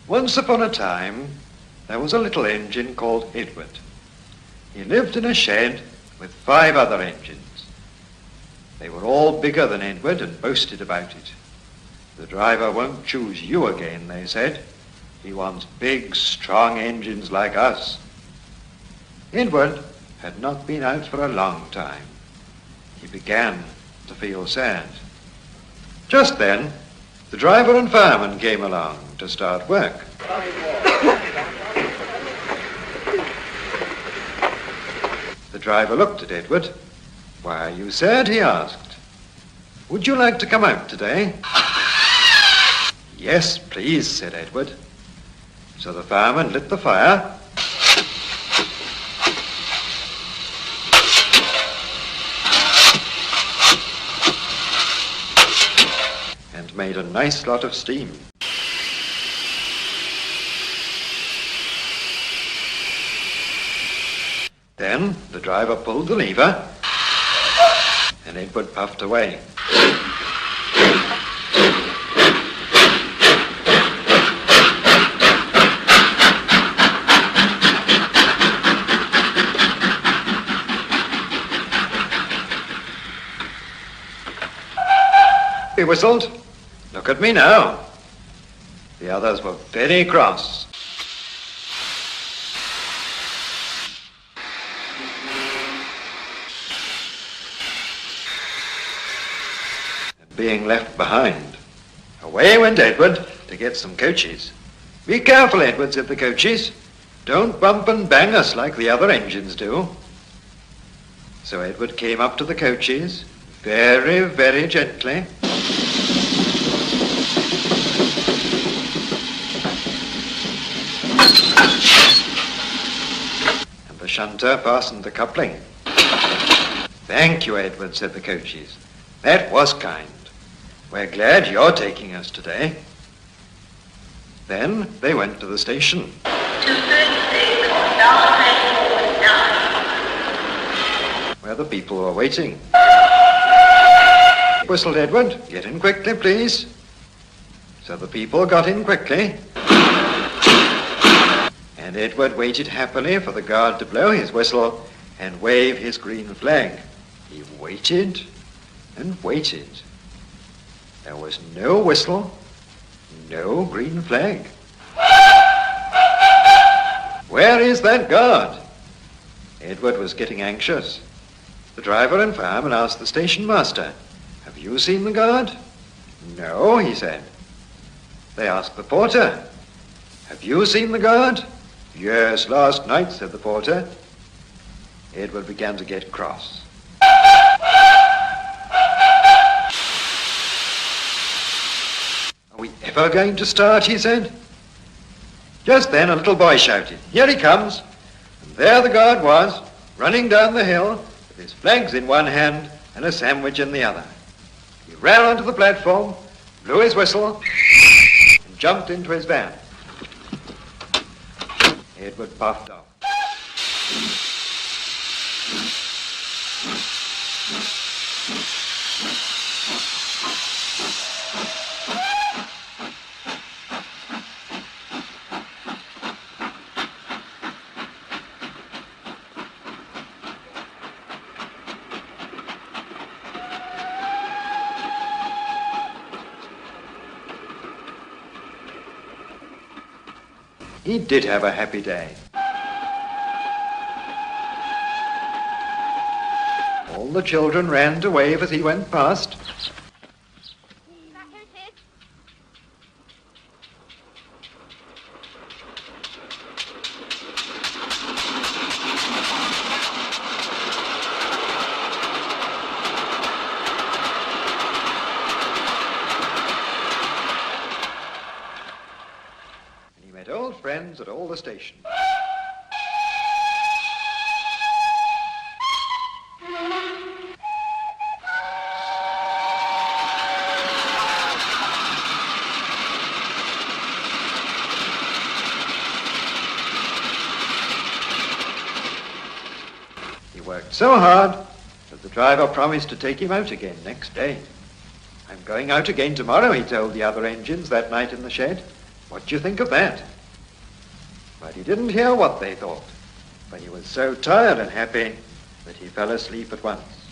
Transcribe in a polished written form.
Once upon a time, there was a little engine called Edward. He lived in a shed with 5 other engines. They were all bigger than Edward and boasted about it. The driver won't choose you again, they said. He wants big, strong engines like us. Edward had not been out for a long time. He began to feel sad. Just then, the driver and fireman came along to start work. The driver looked at Edward. "Why are you sad?" he asked. "Would you like to come out today?" "Yes, please," said Edward. So the fireman lit the fire and made a nice lot of steam. Then the driver pulled the lever and Edward puffed away. He whistled. "Look at me now." The others were very cross. And being left behind, away went Edward to get some coaches. "Be careful, Edward," said the coaches. "Don't bump and bang us like the other engines do." So Edward came up to the coaches very, very gently. And the shunter fastened the coupling. "Thank you, Edward," said the coaches. "That was kind. We're glad you're taking us today." Then they went to the station. Where the people were waiting. Whistled Edward. "Get in quickly, please." So the people got in quickly. And Edward waited happily for the guard to blow his whistle and wave his green flag. He waited and waited. There was no whistle, no green flag. Where is that guard? Edward was getting anxious. The driver and fireman asked the station master, "Have you seen the guard?" "No," he said. They asked the porter, "Have you seen the guard?" "Yes, last night," said the porter. Edward began to get cross. "Are we ever going to start?" he said. Just then a little boy shouted, "Here he comes!" And there the guard was, running down the hill with his flags in one hand and a sandwich in the other. He ran onto the platform, blew his whistle, and jumped into his van. Edward puffed off. He did have a happy day. All the children ran to wave as he went past. Old friends at all the stations. He worked so hard that the driver promised to take him out again next day. "I'm going out again tomorrow," he told the other engines that night in the shed. What do you think of that? But he didn't hear what they thought, for he was so tired and happy that he fell asleep at once.